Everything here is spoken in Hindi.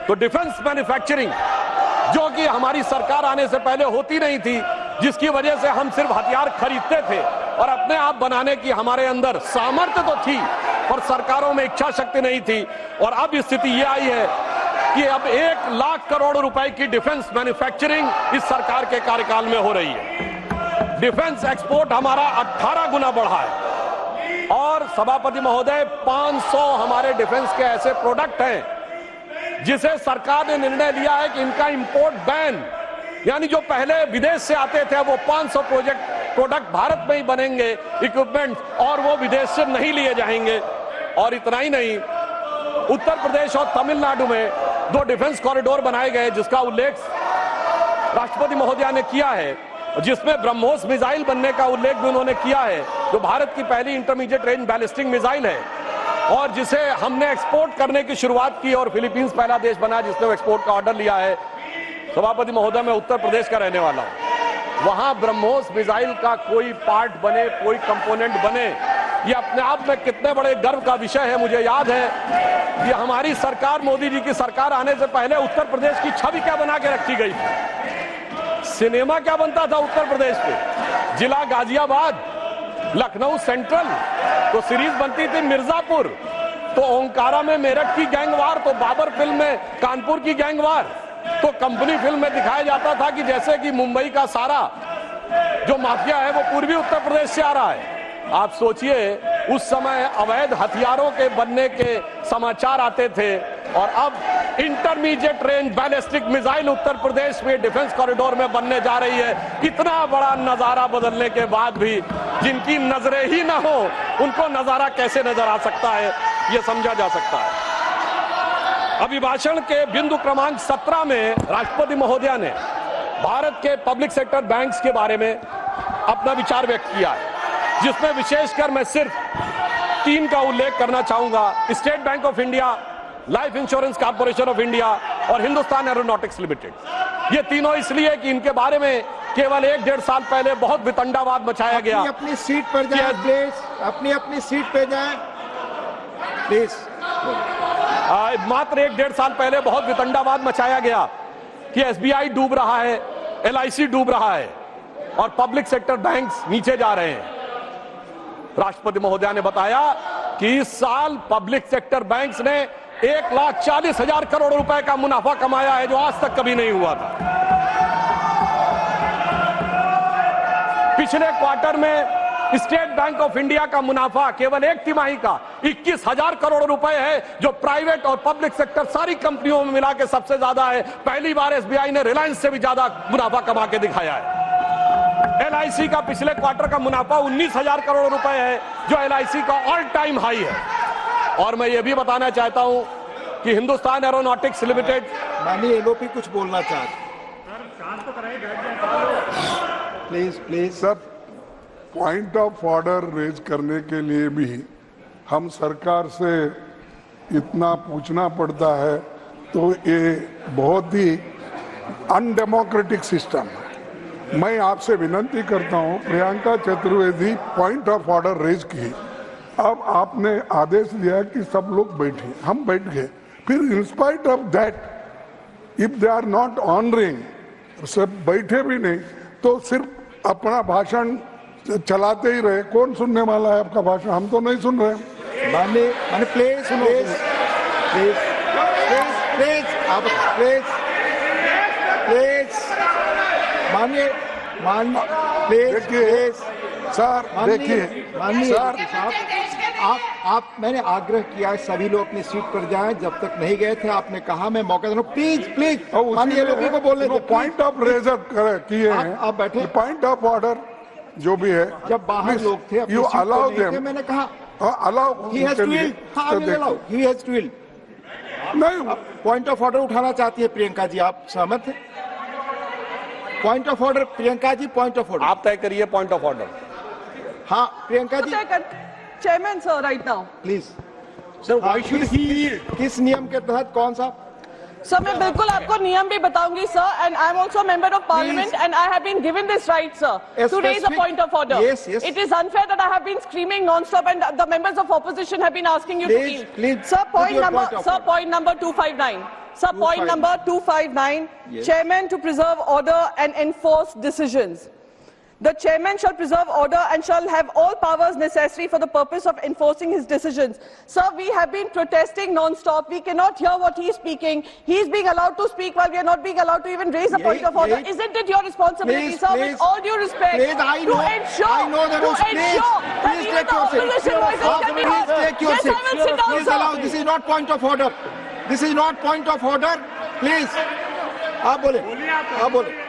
तो डिफेंस मैन्युफैक्चरिंग जो कि हमारी सरकार आने से पहले होती नहीं थी, जिसकी वजह से हम सिर्फ हथियार खरीदते थे और अपने आप बनाने की हमारे अंदर सामर्थ्य तो थी पर सरकारों में इच्छा शक्ति नहीं थी। और अब स्थिति ये आई है कि अब 1 लाख करोड़ रुपए की डिफेंस मैन्युफैक्चरिंग इस सरकार के कार्यकाल में हो रही है। डिफेंस एक्सपोर्ट हमारा 18 गुना बढ़ा है और सभापति महोदय 500 हमारे डिफेंस के ऐसे प्रोडक्ट हैं जिसे सरकार ने निर्णय लिया है कि इनका इंपोर्ट बैन, यानी जो पहले विदेश से आते थे वो 500 प्रोडक्ट भारत में ही बनेंगे इक्विपमेंट, और वो विदेश से नहीं लिए जाएंगे। और इतना ही नहीं, उत्तर प्रदेश और तमिलनाडु में 2 डिफेंस कॉरिडोर बनाए गए जिसका उल्लेख राष्ट्रपति महोदया ने किया है, जिसमें ब्रह्मोस मिसाइल बनने का उल्लेख भी उन्होंने किया है, जो भारत की पहली इंटरमीडिएट रेंज बैलिस्टिक मिसाइल है और जिसे हमने एक्सपोर्ट करने की शुरुआत की और फिलीपींस पहला देश बना जिसने एक्सपोर्ट का ऑर्डर लिया है। सभापति महोदय, मैं उत्तर प्रदेश का रहने वाला हूं, वहां ब्रह्मोस मिसाइल का कोई पार्ट बने, कोई कंपोनेंट बने, ये अपने आप में कितने बड़े गर्व का विषय है। मुझे याद है कि हमारी सरकार, मोदी जी की सरकार आने से पहले उत्तर प्रदेश की छवि क्या बना के रखी गई थी, सिनेमा क्या बनता था उत्तर प्रदेश पे, जिला गाजियाबाद, लखनऊ सेंट्रल, तो सीरीज बनती थी मिर्जापुर, तो ओंकारा में मेरठ की गैंगवार, तो बाबर फिल्म में कानपुर की गैंगवार, तो कंपनी फिल्म में दिखाया जाता था कि जैसे कि मुंबई का सारा जो माफिया है वो पूर्वी उत्तर प्रदेश से आ रहा है। आप सोचिए, उस समय अवैध हथियारों के बनने के समाचार आते थे और अब intermediate range ballistic missile Uttar Pradesh में डिफेंस कॉरिडोर में बनने जा रही है। कितना बड़ा नजारा बदलने के बाद भी जिनकी नजरें ही ना हो उनको नजारा कैसे नजर आ सकता है, यह समझा जा सकता है। अभिभाषण के बिंदु क्रमांक 17 में राष्ट्रपति महोदया ने भारत के पब्लिक सेक्टर बैंक्स के बारे में अपना विचार व्यक्त किया है, जिसमें विशेषकर मैं सिर्फ 3 का उल्लेख करना चाहूंगा। State bank of India, life insurance corporation of India और हिंदुस्तान एरोनॉटिक्स लिमिटेड। ये तीनों इसलिए कि इनके बारे में केवल 1-1.5 साल पहले बहुत वितंडावाद मचाया गया। अपनी सीट पर जाए प्लीज, अपनी सीट पर जाए प्लीज। मात्र 1-1.5 साल पहले बहुत वितंडावाद मचाया गया कि एसबीआई डूब रहा है, एलआईसी डूब रहा है और पब्लिक सेक्टर बैंक्स नीचे जा रहे हैं। राष्ट्रपति महोदया ने बताया कि इस साल पब्लिक सेक्टर बैंक्स ने 1,40,000 करोड़ रुपए का मुनाफा कमाया है, जो आज तक कभी नहीं हुआ था। पिछले क्वार्टर में स्टेट बैंक ऑफ इंडिया का मुनाफा केवल 1 तिमाही का 21,000 करोड़ रुपए है, जो प्राइवेट और पब्लिक सेक्टर सारी कंपनियों में मिला के सबसे ज्यादा है। पहली बार एसबीआई ने रिलायंस से भी ज्यादा मुनाफा कमा के दिखाया है। एलआईसी का पिछले क्वार्टर का मुनाफा 19,000 करोड़ रुपए है, जो एलआईसी का ऑल टाइम हाई है। और मैं ये भी बताना चाहता हूं कि हिंदुस्तान एरोनॉटिक्स लिमिटेड, माननीय एलओपी कुछ बोलना चाहते, please sir, point of order raise करने के लिए भी हम सरकार से इतना पूछना पड़ता है, तो ये बहुत ही अनडेमोक्रेटिक सिस्टम है। मैं आपसे विनती करता हूं, Priyanka Chaturvedi point of order raise की, अब आपने आदेश दिया कि सब लोग बैठे, हम बैठ गए, फिर in spite of that if they are not honouring, सब बैठे भी नहीं तो सिर्फ अपना भाषण चलाते ही रहे। कौन सुनने वाला है आपका भाषण? हम तो नहीं सुन रहे। माननीय प्लीज देखिए सर, माननीय आप मैंने आग्रह किया है सभी लोग अपनी सीट पर जाएं। जब तक नहीं गए थे आपने कहा मैं मौका दे रहा हूं, प्लीज माननीय लोगों को बोलने दो। पॉइंट ऑफ रेजर किए हैं, आप बैठे। पॉइंट ऑफ ऑर्डर जो भी है, जब बाहर लोग थे यू अलाउ देम, मैंने कहा allow he has to will. नहीं, पॉइंट ऑफ ऑर्डर उठाना चाहती है प्रियंका जी, आप सहमत हैं? Point of order, Priyanka ji, point of order आप तय करिए। Point of order. हाँ Priyanka ji. Chairman sir, right now please sir, why should he, किस नियम के तहत, कौन सा? सर, मैं बिल्कुल आपको नियम भी बताऊंगी sir, and I am also member of Parliament and I have been given this right sir to raise a point of order. Yes. It is unfair that I have been screaming non-stop and the members of opposition have been asking you to yield. Please, Sir, point number 259. Sir, point number 259. Yes. Chairman to preserve order and enforce decisions. The chairman shall preserve order and shall have all powers necessary for the purpose of enforcing his decisions. Sir, we have been protesting non-stop. We cannot hear what he is speaking. He is being allowed to speak while we are not being allowed to even raise a point of order. Isn't it your responsibility, Please, sir, please. with all due respect, Please, I know the rules. Please, that please even take the your seat. opposition voices can be heard? Please take your Yes, seat. I will sit down, Please sir. allow. This is not point of order. This is not point of order. Please. आप बोले